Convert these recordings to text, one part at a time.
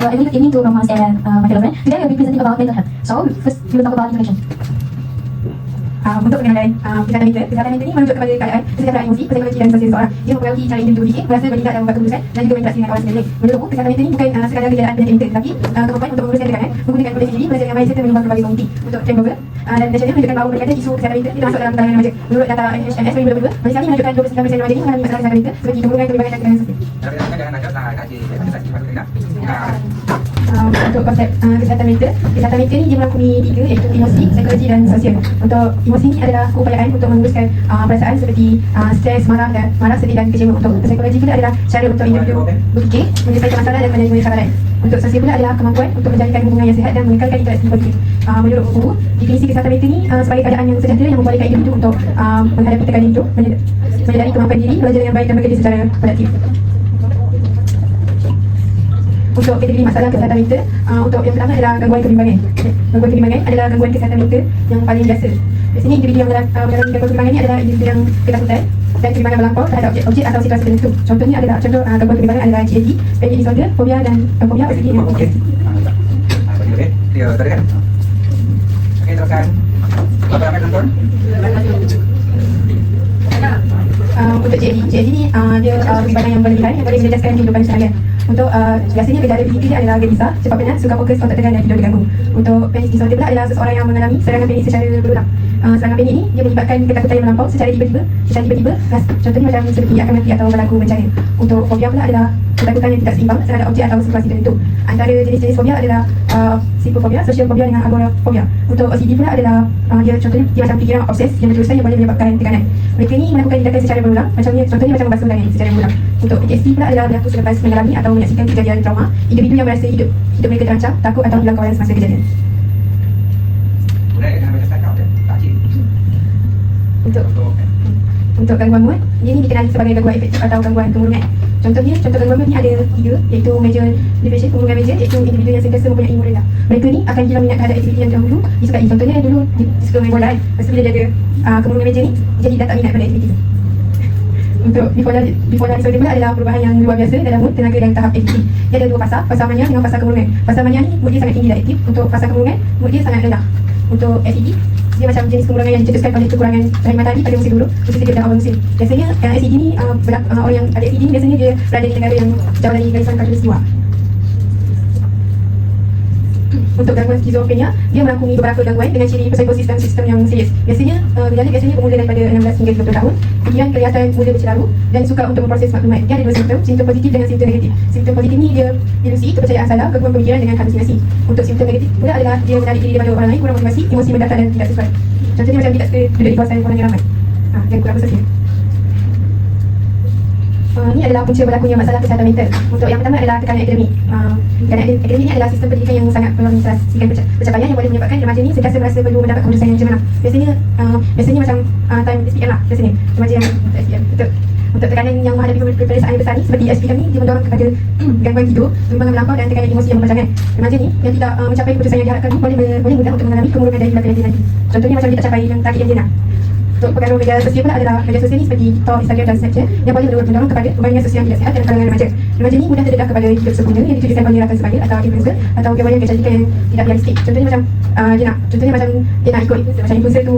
I really aiming to romance and my fellow friend. Today I will be presenting about mental health. So first we will talk about introduction. Untuk pengenalan kesihatan mental. Kesihatan mental ini merujuk kepada keadaan kesihatan emosi, psikologi dan sosial seseorang. Ia mempengaruhi cara individu berfikir, merasa, bertindak dan membuat keputusan dan juga berinteraksi dengan orang sekeliling. Menurutku, kesihatan mental ini bukan sekadar kejayaan penyakit mental, tetapi kemampuan untuk menguruskan tekanan, menggunakan potensi diri, belajar yang baik serta menyumbang kepada komuniti. Untuk trend global dan nasional menunjukkan bahawa berkaitan isu kesihatan mental ini termasuk dalam kalangan remaja. Menurut data NHMS 2022, Malaysia ini menunjukkan 29% remaja ini mengalami masalah kesihatan mental seperti kemurungan, kebimbangan dan tekanan sosial. Untuk konsep kesihatan mental ini dia merangkumi 3 iaitu emosi, psikologi dan sosial. Untuk emosi ini adalah keupayaan untuk menguruskan perasaan seperti stres, marah, sedih dan kecewa. Untuk psikologi pula adalah cara untuk individu berfikir, menyelesaikan masalah dan menerima cabaran. Untuk sosial pula adalah kemampuan untuk menjalinkan hubungan yang sihat dan mengekalkan interaksi politik. Menurut buku, definisi kesihatan mental ini sebagai keadaan yang sejahtera yang membolehkan individu untuk menghadapi tekanan hidup, menyadari kemampuan diri, belajar yang baik dan bekerja secara produktif. Untuk kategori masalah kesihatan mental, untuk yang pertama adalah gangguan kebimbangan. Gangguan kebimbangan adalah gangguan kesihatan mental yang paling biasa. Biasanya individu yang mengalami gangguan kebimbangan ini adalah individu yang ketakutan dan kebimbangan melampau terhadap objek atau situasi tertentu. Contohnya adalah gangguan kebimbangan adalah GAD, panic disorder, fobia dan fobia OCD dan OCD. Dia tadi kan? Oke, teruskan. Berapa lama nonton? Untuk GAD ni dia kebimbangan yang berlebihan yang boleh menjejaskan kehidupan seharian. Untuk biasanya gejala PDP dia adalah gelisah, cepat penat, suka fokus, otak tegan dan tidur diganggu. Untuk panic disorder pula adalah seseorang yang mengalami serangan panik secara berulang. Serangan panik ini dia menyebabkan ketakutan yang melampau secara tiba-tiba. Contohnya macam seperti akan mati atau berlaku bencana. Untuk fobia pula adalah ketakutan yang tidak seimbang terhadap objek atau situasi tertentu. Antara jenis-jenis fobia adalah psikofobia, social fobia dengan agorafobia. Untuk OCD pula adalah dia macam fikiran obses yang berterusan yang boleh menyebabkan tekanan. Mereka ni melakukan tindakan secara berulang, contohnya macam membasuh tangan secara berulang. Untuk PTSD pula adalah berlaku selepas mengalami atau menyaksikan kejadian trauma. Individu yang merasa hidup mereka terancam, takut atau hilang kawalan semasa kejadian. Untuk gangguan mood, dia ni dikenali sebagai gangguan afektif atau gangguan kemurungan. Contoh gangguan mood ni ada 3, iaitu major depression, kemurungan major, iaitu individu yang sentiasa mempunyai mood rendah. Mereka ni akan hilang minat terhadap aktiviti yang dahulu disukai. Contohnya dulu dia suka main bola kan. Lepas tu bila dia ada kemurungan major ni, jadi dah tak minat pada aktiviti tu. Untuk bipolar disorder pula adalah perubahan yang luar biasa dalam mood, tenaga dan tahap aktiviti. Dia ada 2 fasa mania dengan fasa kemurungan. Fasa mania ni mood dia sangat tinggi dan aktif. Untuk fasa kemurungan, mood dia sangat rendah. Untuk ACD, dia macam jenis kemurungan yang dicetuskan oleh kekurangan cahaya matahari pada musim dulu, khususnya pada awal musim. Biasanya ACD ni orang yang ada ACD ni biasanya dia berada di negara yang jauh dari garisan khatulistiwa. Untuk gangguan skizofrenia, dia merangkumi beberapa gangguan dengan ciri psikosistem sistem yang serius. Gejala biasanya bermula daripada 16 hingga 30 tahun. Kemudian kelihatan mudah bercelaru dan suka untuk memproses maklumat. Dia ada 2 simptom positif dengan simptom negatif. Simptom positif ni dia ilusi, kepercayaan salah, gangguan pemikiran dengan halusinasi. Untuk simptom negatif pula adalah dia menarik diri daripada orang lain, kurang motivasi, emosi mendatar dan tidak sesuai. Contohnya macam tidak suka duduk di kawasan orang yang ramai. Dan kurang bersosial. Ini adalah punca berlakunya masalah kesihatan mental. Untuk yang pertama adalah tekanan akademik. Tekanan akademik ini adalah sistem pendidikan yang sangat menginspirasikan pencapaian yang boleh menyebabkan remaja ini sentiasa merasa perlu mendapat keputusan yang cemerlang. Biasanya macam time SPM lah, biasanya remaja yang SPM. Untuk tekanan yang menghadapi peperiksaan yang besar ni seperti SPM ni, dia mendorong kepada gangguan tidur, kebimbangan melampau dan tekanan emosi yang berpanjangan. Remaja ni yang tidak mencapai keputusan yang diharapkan ni boleh mudah untuk mengalami kemurungan dan hilang kreatif nanti. Contohnya macam dia tak capai yang target yang dia nak. Untuk pengaruh media sosial pula adalah media sosial ni seperti TikTok, Instagram dan Snapchat yang boleh mendorong kepada pembayaran sosial yang tidak sihat dalam kalangan remaja. Remaja ni mudah terdedah kepada hidup sempurna yang ditujukan oleh rakan sebaya atau influencer atau gambaran kecantikan yang tidak realistik. Contohnya macam dia nak ikut macam influencer tu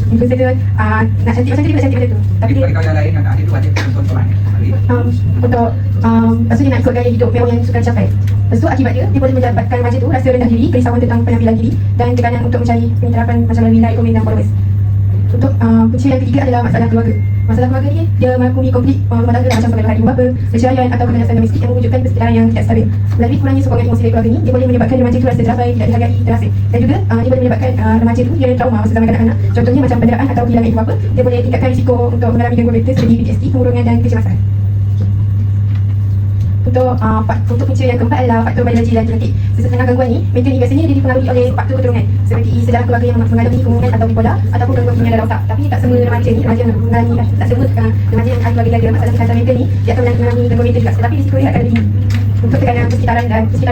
nak cantik macam dia nak cantik macam tu. Tapi dia bagi yang lain yang ada tu ada tontonan. Untuk lepas tu dia nak ikut gaya hidup mewah yang suka dicapai. Lepas tu akibat dia boleh menyebabkan remaja tu rasa rendah diri, kerisauan tentang penampilan diri dan tekanan untuk mencari penyerapan macam lebih like, komen dan followers. Untuk punca yang ketiga adalah masalah keluarga. Masalah keluarga ni dia merangkumi konflik rumah tangga macam perkelahian ibu bapa, perceraian atau keganasan domestik yang mewujudkan persekitaran yang tidak stabil. Melalui kurangnya sokongan emosi dari keluarga ni, dia boleh menyebabkan remaja itu rasa terabai, tidak dihargai, terasing. Dan juga dia boleh menyebabkan remaja itu dia trauma masa zaman kanak-kanak. Contohnya macam penderaan atau kehilangan ibu bapa, dia boleh tingkatkan risiko untuk mengalami gangguan mental seperti PTSD, kemurungan dan kecemasan. Untuk punca yang keempat adalah faktor biologi dan genetik. Sesetengah gangguan ni, mental ni biasanya dia dipengaruhi oleh faktor keturunan seperti sejarah keluarga yang mengalami kemurungan atau bipolar ataupun gangguan penyiaran otak. Tapi tak semua remaja yang mengalami, tak semua remaja yang ahli keluarga jaga masalah kesihatan mental ni dia akan mengalami gangguan mental juga. Tetapi risiko dia akan lebih tinggi. untuk tekanan persekitaran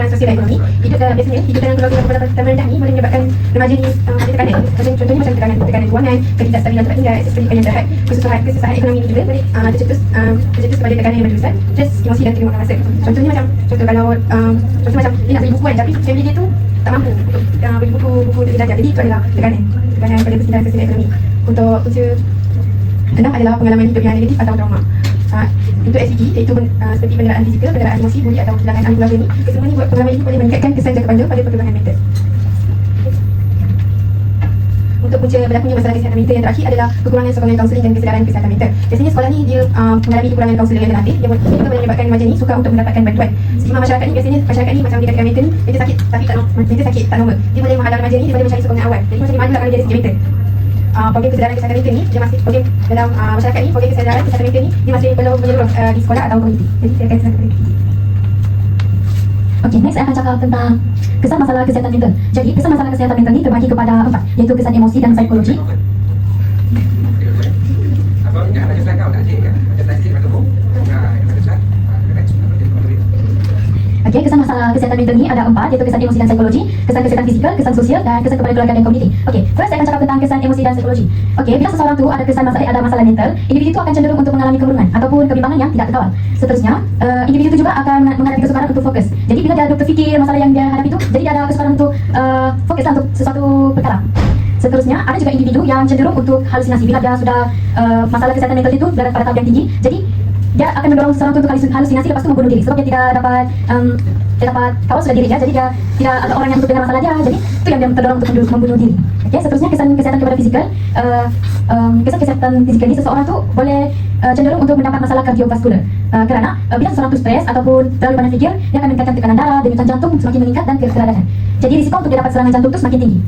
sosial dan ekonomi. Biasanya hidup dalam keluarga yang beberapa terendah ni boleh menyebabkan remaja ni ada tekanan. Contohnya macam tekanan kewangan, ketidakstabilan tempat tinggal, akses pendidikan yang terhad, kesusahan ekonomi ni juga boleh tercetus kepada tekanan yang berterusan, stres, emosi dan kegemaran rasa. Contohnya macam dia nak beli buku kan, tapi family dia tu tak mampu untuk beli buku untuk belajar. Jadi itu adalah tekanan pada persekitaran sosial dan ekonomi. Untuk usia 6 adalah pengalaman hidup yang negatif atau trauma. Untuk SED iaitu seperti penderaan fizikal, penderaan emosi, buli atau kehilangan ahli keluarga ni, kesemua ni pengalaman ini boleh meningkatkan kesan jangka panjang pada perkembangan mental. Untuk punca berlakunya masalah kesihatan mental yang terakhir adalah kekurangan sokongan kaunseling dan kesedaran kesihatan mental. Biasanya sekolah ni dia mengalami kekurangan kaunseling yang relatif yang juga boleh menyebabkan remaja ni sukar untuk mendapatkan bantuan. Stigma masyarakat ni biasanya macam dikatakan mental ni mental sakit tapi tak normal. Dia boleh menghalang remaja ni daripada mencari sokongan awal. Jadi macam mana kalau dia ada sakit mental? Program kesedaran kesihatan mental ni dia masih program dalam masyarakat ni, program kesedaran kesihatan mental ni dia masih perlu menyeluruh di sekolah atau komuniti. Jadi saya akan serahkan kepada Kiki. Okey, next saya akan cakap tentang kesan masalah kesihatan mental. Jadi, kesan masalah kesihatan mental ni terbagi kepada 4, iaitu kesan emosi dan psikologi. Apa yang ada kau nak cek kan? Macam tadi macam tu. Okey, kesan masalah kesihatan mental ni ada 4, iaitu kesan emosi dan psikologi, kesan kesihatan fizikal, kesan sosial dan kesan kepada keluarga dan komuniti. Okey, first saya akan cakap tentang kesan emosi dan psikologi. Okey, bila seseorang tu ada masalah mental, individu itu akan cenderung untuk mengalami kemurungan ataupun kebimbangan yang tidak terkawal. Seterusnya, individu itu juga akan menghadapi kesukaran untuk fokus. Jadi bila dia terfikir masalah yang dia hadapi itu, jadi dia ada kesukaran untuk fokus untuk sesuatu perkara. Seterusnya, ada juga individu yang cenderung untuk halusinasi. Bila dia sudah masalah kesihatan mental itu berada pada tahap yang tinggi, jadi dia akan mendorong seseorang untuk halusinasi lepas itu membunuh diri sebab dia tidak dapat kawal sudah dirinya, jadi dia tidak ada orang yang untuk dengar masalah dia, jadi itu yang dia terdorong untuk membunuh diri. Okay, seterusnya kesan kesihatan kepada fizikal. Kesan kesihatan fizikal ini seseorang tu boleh cenderung untuk mendapat masalah kardiovaskular kerana bila seseorang tu stres ataupun terlalu banyak fikir, dia akan meningkatkan tekanan darah, denyutan jantung semakin meningkat dan kekeladanan. Jadi risiko untuk dia dapat serangan jantung tu semakin tinggi.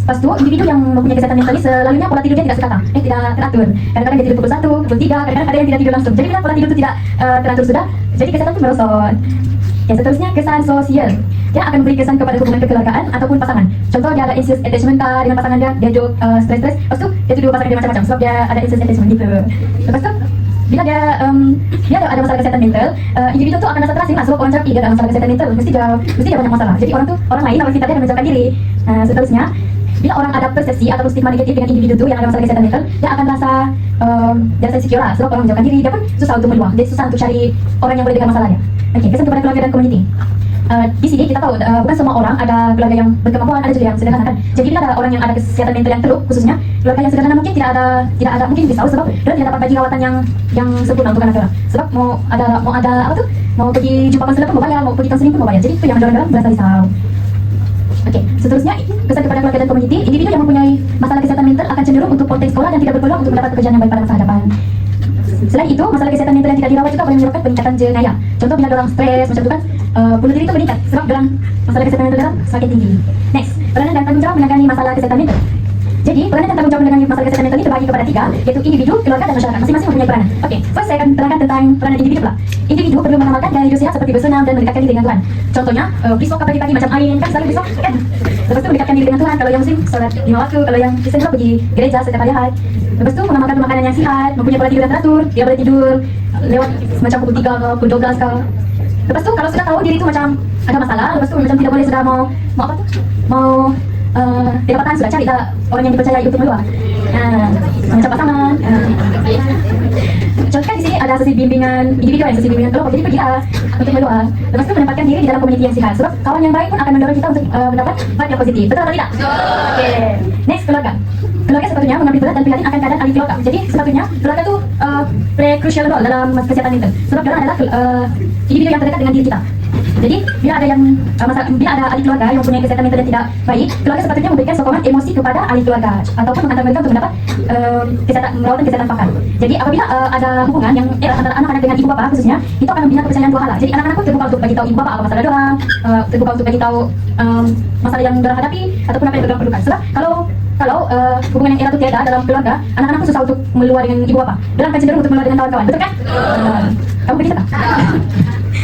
Lepas tu, individu yang mempunyai kesihatan mental ni selalunya pola tidur dia tidak sekata, tidak teratur. Kadang-kadang dia tidur pukul 1, pukul 3, kadang-kadang ada yang tidak tidur langsung. Jadi bila pola tidur itu tidak teratur sudah, jadi kesihatan tu merosot. Okay, seterusnya kesan sosial. Dia akan memberi kesan kepada hubungan kekeluargaan ataupun pasangan. Contoh dia ada incest attachment dengan pasangan dia duduk stres-stres. Lepas tu dia tuduh pasangan dia macam-macam sebab dia ada incest attachment gitu. Lepas tu bila dia ada masalah kesihatan mental, individu tu akan rasa terasing sebab orang cakap dia ada masalah kesihatan mental, mesti dia banyak masalah. Jadi orang lain orang sekitar dia akan menjauhkan diri. Seterusnya, bila orang ada persepsi atau stigma negatif dengan individu tu yang ada masalah kesihatan mental, dia akan rasa insecure lah sebab orang menjauhkan diri. Dia pun susah untuk meluang, dia susah untuk cari orang yang boleh dengar masalahnya. Okey, kesan kepada keluarga dan komuniti. Di sini kita tahu bukan semua orang ada keluarga yang berkemampuan, ada juga yang sederhana kan. Jadi bila ada orang yang ada kesihatan mental yang teruk, khususnya keluarga yang sederhana mungkin tidak ada mungkin risau sebab dia tidak dapat bagi rawatan yang sempurna untuk anak orang. Sebab mau pergi jumpa konselor pun membayar, mau pergi konseling pun membayar. Jadi itu yang mendorong merasa risau. Okey, seterusnya kesan kepada keluarga dan komuniti. Individu yang mempunyai masalah kesihatan mental akan cenderung untuk ponteng sekolah dan tidak berpeluang untuk mendapat pekerjaan yang baik pada masa hadapan. Selain itu, masalah kesihatan mental yang tidak dirawat juga boleh menyebabkan peningkatan jenayah. Contoh bila orang stres macam tu kan, bunuh diri itu meningkat sebab dalam masalah kesihatan mental dalam semakin tinggi. Next, peranan dan tanggungjawab menangani masalah kesihatan mental. Jadi, peranan dan tanggungjawab menangani masalah kesihatan mental ini terbagi kepada 3, iaitu individu, keluarga dan masyarakat. Masing-masing mempunyai peranan. Okey, first saya akan terangkan tentang peranan individu pula. Individu perlu mengamalkan gaya hidup sihat seperti bersenam dan mendekatkan diri dengan Tuhan. Contohnya, berisok pagi-pagi macam Ain kan selalu berisok kan. Lepas tu mendekatkan diri dengan Tuhan. Kalau yang muslim solat 5 waktu, kalau yang Kristen juga pergi gereja setiap hari Ahad. Lepas tu mengamalkan makanan yang sihat, mempunyai pola tidur yang teratur. Dia boleh tidur lewat macam pukul 3 ke pukul 12 ke. Lepas tu kalau sudah tahu diri tu macam ada masalah, lepas tu macam tidak boleh sudah mau apa tu? Dapatan sudah cari tak orang yang dipercayai untuk meluah. Macam pasangan. Contohkan di sini ada sesi bimbingan individu dan sesi bimbingan kelompok. Jadi pergilah untuk meluah. Lepas tu menempatkan diri di dalam komuniti yang sihat. Sebab kawan yang baik pun akan mendorong kita untuk mendapat vibe yang positif. Betul atau tidak? Okay. Next, keluarga. Keluarga sepatutnya mengambil berat dan prihatin akan keadaan ahli keluarga. Jadi sepatutnya keluarga tu play crucial role dalam kesihatan mental. Sebab mereka adalah individu yang terdekat dengan diri kita. Jadi bila ada ahli keluarga yang mempunyai kesihatan mental yang tidak baik, keluarga sepatutnya memberikan sokongan emosi kepada ahli keluarga ataupun menghantar mereka untuk mendapat merawatan kesihatan pakar. Jadi apabila ada hubungan yang erat antara anak-anak dengan ibu bapa khususnya, itu akan membina kepercayaan dua hal lah. Jadi anak-anak pun terbuka untuk bagi tahu ibu bapa apa masalah dorang, terbuka untuk bagi tahu masalah yang dorang hadapi ataupun apa yang dorang perlukan. Sebab kalau hubungan yang erat itu tiada dalam keluarga, anak-anak pun susah untuk meluar dengan ibu bapa. Dorang akan cenderung untuk meluar dengan kawan-kawan. Betul kan? Kamu begitu tak?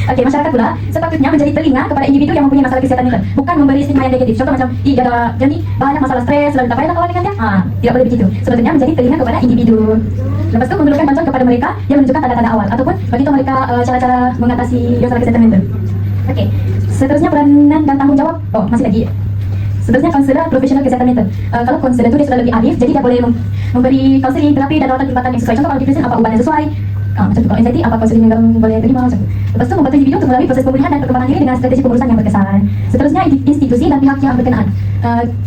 Okey, masyarakat pula sepatutnya menjadi telinga kepada individu yang mempunyai masalah kesihatan mental, bukan memberi stigma yang negatif. Contoh macam, dia ada banyak masalah stres, lalu tak payahlah kawan dengan dia. Tidak boleh begitu. Sepatutnya menjadi telinga kepada individu. Lepas tu memerlukan bantuan kepada mereka yang menunjukkan tanda-tanda awal ataupun bagi tahu mereka cara-cara mengatasi masalah kesihatan mental. Okey, seterusnya peranan dan tanggung jawab. Oh, masih lagi. Seterusnya konselor profesional kesihatan mental. Kalau konselor itu dia sudah lebih arif, jadi dia boleh memberi kaunseling, terapi dan rawatan perkhidmatan yang sesuai. Contoh kalau depresi apa ubat yang sesuai. Macam tu, kalau anxiety apa kaunseling yang kamu boleh terima macam tu. Lepas tu membantu individu untuk melalui proses pemulihan dan perkembangan diri dengan strategi pengurusan yang berkesan. Seterusnya institusi dan pihak yang berkenaan.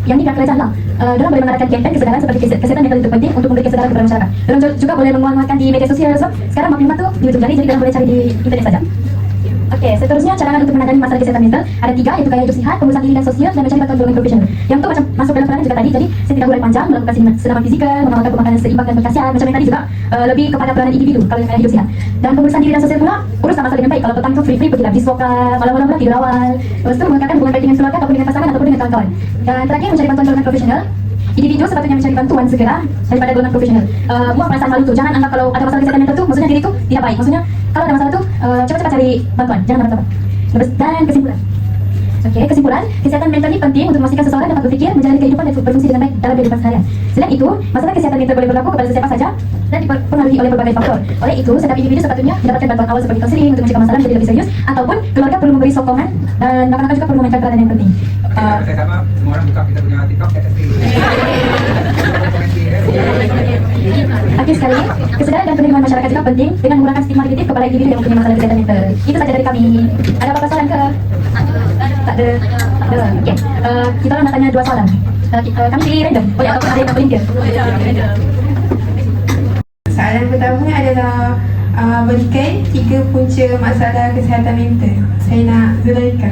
Yang ini pihak kerajaan lah. Diorang boleh mengadakan kempen kesedaran seperti kesihatan mental itu penting untuk memberi kesedaran kepada masyarakat. Diorang juga boleh menguatkan di media sosial sebab sekarang maklumat tu di ujung jari, jadi diorang boleh cari di internet saja. Okey, seterusnya cadangan untuk menangani masalah kesihatan mental ada 3, iaitu gaya hidup sihat, pengurusan diri dan sosial, dan mencari bantuan golongan profesional. Yang tu macam masuk dalam peranan juga tadi, jadi saya tidak hurai panjang, melakukan senaman fizikal, mengamalkan pemakanan seimbang dan berkhasiat. Macam yang tadi juga lebih kepada peranan individu kalau yang gaya hidup sihat. Dan pengurusan diri dan sosial pula, uruskan masalah dengan baik. Kalau petang tu free pergilah bis vokal, malam-malam pula tidur awal. Lepas tu mengangkatkan hubungan baik dengan keluarga ataupun dengan pasangan ataupun dengan kawan-kawan. Dan terakhir mencari bantuan golongan profesional. Individu sepatutnya mencari bantuan segera daripada golongan profesional. Buang perasaan malu tu. Jangan anggap kalau ada masalah kesihatan mental tu, maksudnya diri tu tidak baik. Maksudnya kalau ada masalah tu, cepat-cepat cari bantuan. Jangan dapat-dapat. Dan kesimpulan. Okey, kesimpulan, kesihatan mental ini penting untuk memastikan seseorang dapat berfikir, menjalani kehidupan dan berfungsi dengan baik dalam kehidupan seharian. Selain itu, masalah kesihatan mental boleh berlaku kepada sesiapa saja dan dipengaruhi oleh berbagai faktor. Oleh itu, setiap individu sepatutnya mendapatkan bantuan awal seperti kaunseling untuk mencegah masalah menjadi lebih serius, ataupun keluarga perlu memberi sokongan dan rakan-rakan juga perlu memainkan peranan yang penting. Saya sama semua orang buka kita punya TikTok kat atas screen. Akhir sekali, kesedaran dan penerimaan masyarakat juga penting dengan mengurangkan stigma negatif kepada individu yang mempunyai masalah kesihatan mental. Itu saja dari kami. Ada apa-apa soalan ke? Tak ada. Okey, kita orang nak tanya 2 soalan. Kami pilih random. Boleh ataupun ada yang nak volunteer. Soalan pertama adalah berikan 3 punca masalah kesihatan mental. Saya nak Zulaika.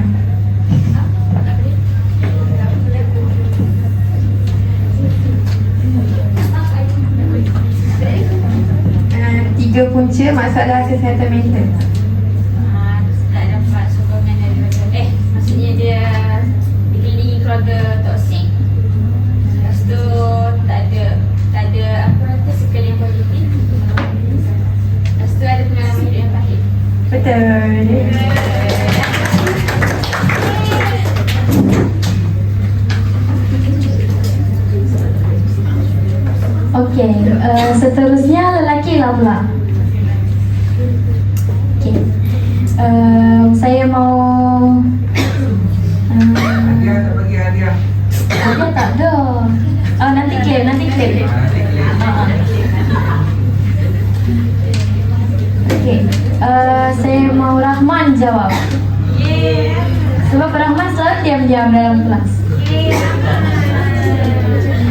Tiga punca masalah kesihatan mental. Tak dapat sokongan daripada maksudnya dia dikelilingi keluarga toksik. Lepas tu tak ada apa kata circle yang positif. Lepas tu ada pengalaman hidup yang pahit. Betul. Okey, seterusnya lelaki lah pula. Okey, saya mau Hadiah tak bagi hadiah. ada tak ada. Nanti claim. Nanti claim. Okey, saya mau Rahman jawab. Sebab Rahman selalu diam-diam dalam kelas.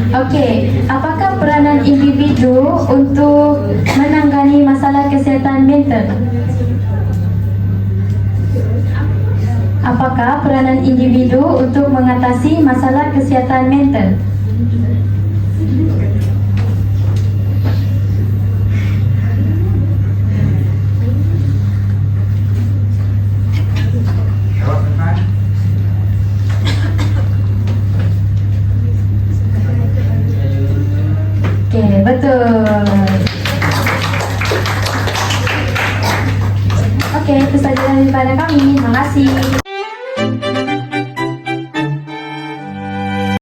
Okey, apakah peranan individu untuk menangani masalah kesihatan mental? Apakah peranan individu untuk mengatasi masalah kesihatan mental? Jawab Irfan. Okey, betul. Okey, itu saja daripada kami. Terima kasih.